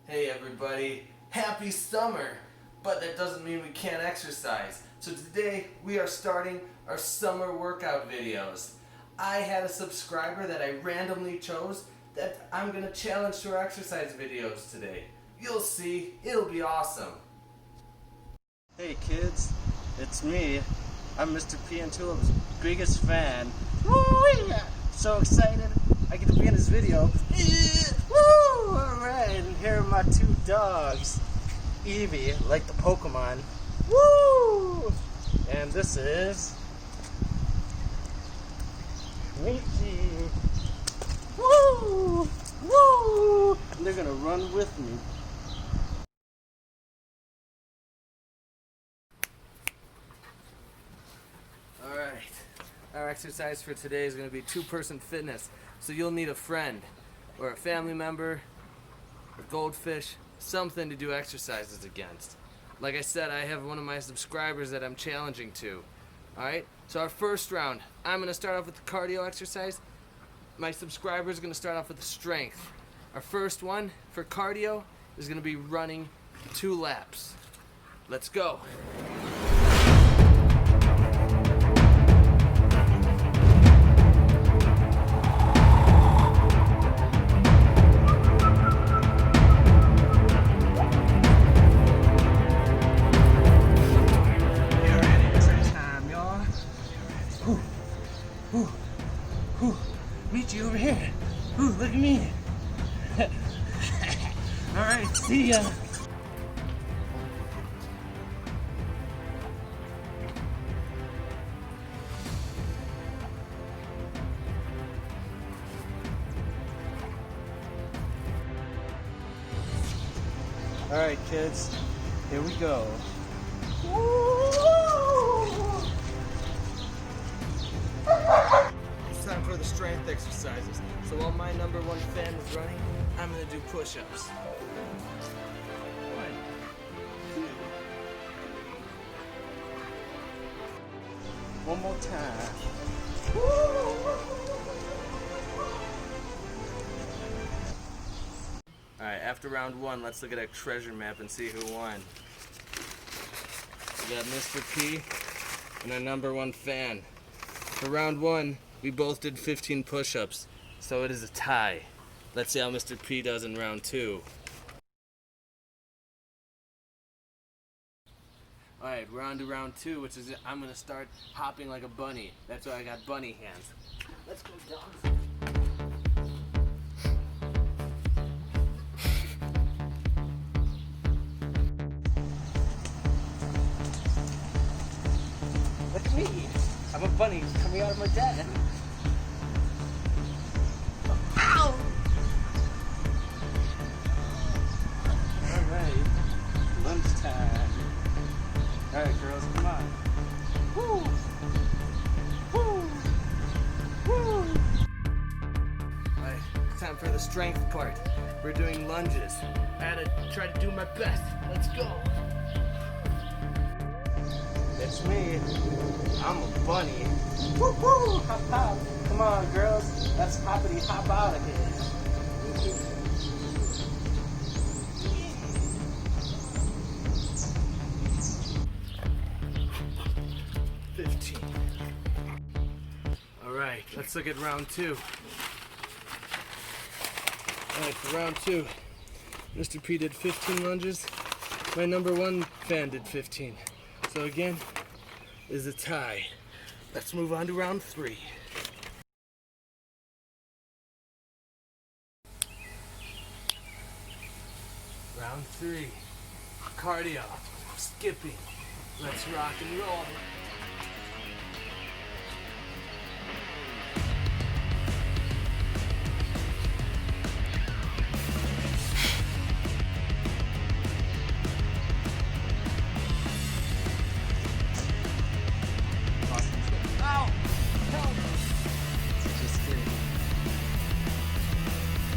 Hey everybody, happy summer! But that doesn't mean we can't exercise. So today we are starting our summer workout videos. I had a subscriber that I randomly chose that I'm going to challenge to our exercise videos today. You'll see, it'll be awesome. Hey kids, it's me. I'm Mr.P and Tulip's biggest fan. Woo! So excited I get to be in this video. Woo! Alright, and here are my two dogs. Evie, like the Pokemon. Woo! And this is Mickey. Woo! Woo! And they're gonna run with me. Alright, our exercise for today is going to be two-person fitness. So you'll need a friend, or a family member, a goldfish, something to do exercises against. Like I said, I have one of my subscribers that I'm challenging to. Alright, so our first round, I'm going to start off with the cardio exercise. My subscriber is going to start off with the strength. Our first one for cardio is going to be running 2 laps. Let's go. Meet you over here. Ooh, look at me. Alright, see ya. Alright kids, here we go. It's time for the strength exercises. So while my number one fan is running, I'm going to do push-ups. 1, 2. One more time. Alright, after round 1, let's look at our treasure map and see who won. We got Mr.P and our number one fan. For round 1, we both did 15 push-ups, so it is a tie. Let's see how Mr. P does in round 2. Alright, we're on to round 2, which is I'm going to start hopping like a bunny. That's why I got bunny hands. Let's go, dogs. Look at me. I'm a bunny coming out of my den. Ow! Alright. Lunchtime. Alright girls, come on. Woo! Woo! Woo! Alright, time for the strength part. We're doing lunges. I had to try to do my best. Let's go. It's me. I'm a bunny. Woo woo! Hop hop. Come on, girls. Let's hoppity hop out of here. 15. Alright, let's look at round 2. Alright, for round 2, Mr. P did 15 lunges. My number one fan did 15. So again, is a tie. Let's move on to round 3. Round 3, cardio, skipping. Let's rock and roll.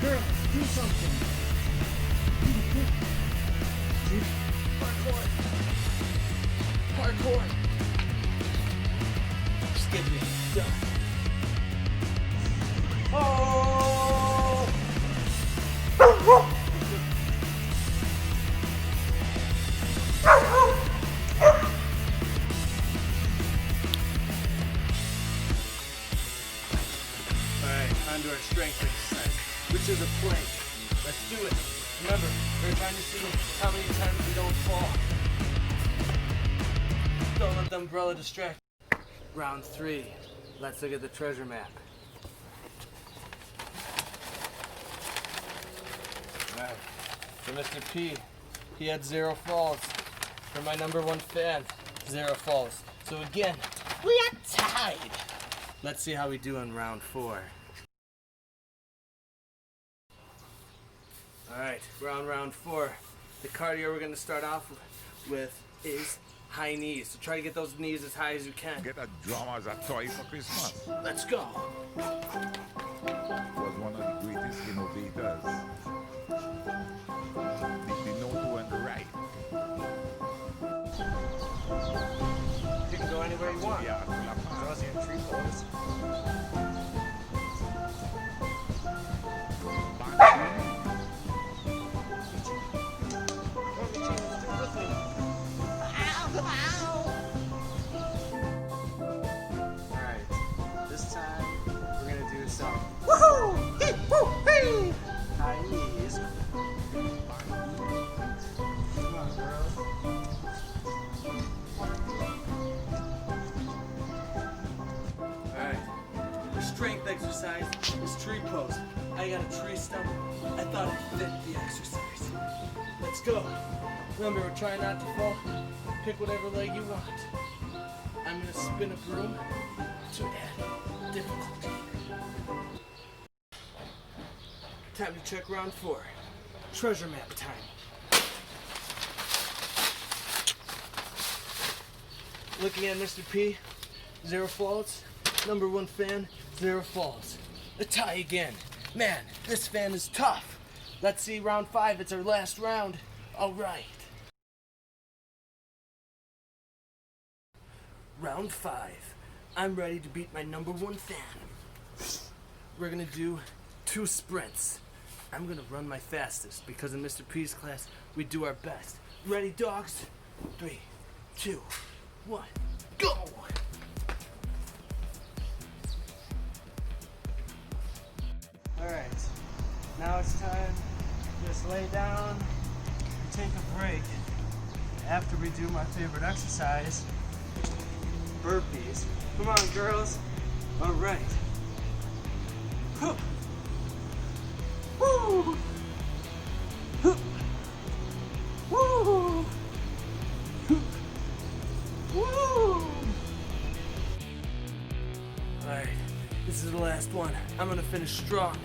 Girl, do something. Parkour. Parkour. Skipping. Done. Oh! Let's do it. Remember, we're trying to see how many times we don't fall. Don't let the umbrella distract. Round 3. Let's look at the treasure map. Alright. For Mr. P, he had 0 falls. For my #1 fan, 0 falls. So again, we are tied. Let's see how we do in round 4. Alright, round 4. The cardio we're going to start off with is high knees. So try to get those knees as high as you can. Get a drum as a toy for Christmas. Let's go. Was one of the greatest innovators. They know to and the right. You can go anywhere you want. Yeah, As long as you're in tree pose. Alright, this time we're gonna do some woohoo! Hey, woo, hey! High knees. Come on, girls. Alright, the strength exercise is tree pose. I got a tree stump. I thought it fit the exercise. Let's go. Remember, we're trying not to fall. Pick whatever leg you want. I'm gonna spin a broom to add difficulty. Time to check round 4. Treasure map time. Looking at Mr. P, 0 falls. #1 fan, 0 falls. A tie again. Man, this fan is tough. Let's see round 5. It's our last round. All right. Round 5. I'm ready to beat my #1 fan. We're gonna do 2 sprints. I'm gonna run my fastest because in Mr. P's class we do our best. Ready, dogs? 3, 2, 1, go! Alright, now it's time to just lay down and take a break after we do my favorite exercise, burpees. Come on, girls. Alright. Woo! Woo! Woo! Woo! Alright, this is the last one. I'm gonna finish strong.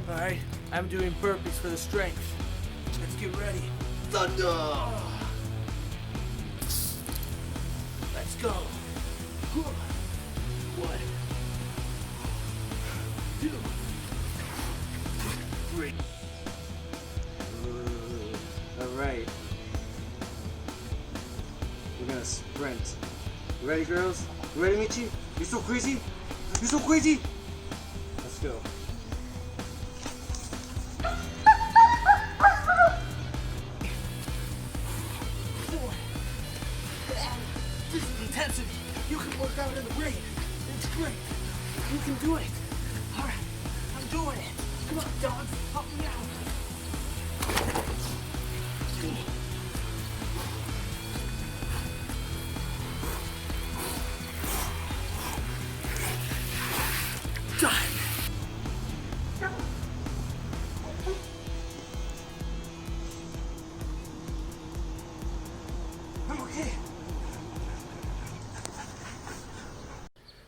Alright, I'm doing burpees for the strength. Let's get ready. Thunder! Let's go. 1, 2, 3. Alright. We're gonna sprint. You ready, girls? You ready, Michi? You so crazy? You so crazy? Let's go. This is intensity. You can work out in the rain. It's great. You can do it. Alright, I'm doing it. Come on, dogs. Help me out. Done. I'm okay.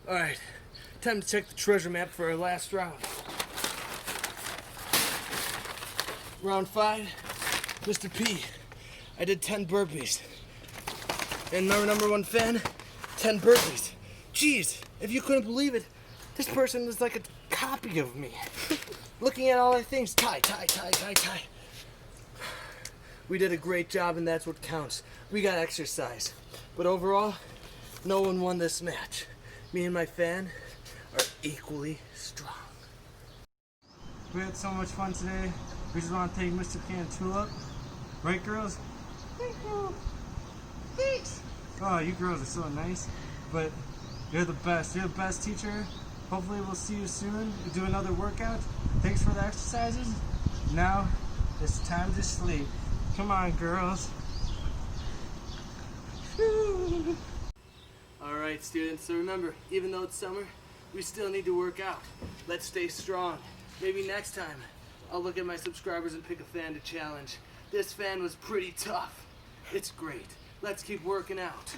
Alright, time to check the treasure map for our last round. Round 5, Mr. P. I did 10 burpees. And our #1 fan, 10 burpees. Jeez, if you couldn't believe it, this person is like a copy of me. Looking at all the things, tie. We did a great job and that's what counts. We got exercise. But overall, no one won this match. Me and my fan are equally strong. We had so much fun today. We just want to thank Mr. P and Tulip. Right, girls? Thank you. Thanks. Oh, you girls are so nice. But you're the best. You're the best teacher. Hopefully we'll see you soon. We'll do another workout. Thanks for the exercises. Now, It's time to sleep. Come on, girls. Alright, students, so remember, even though it's summer, we still need to work out. Let's stay strong. Maybe next time, I'll look at my subscribers and pick a fan to challenge. This fan was pretty tough. It's great. Let's keep working out.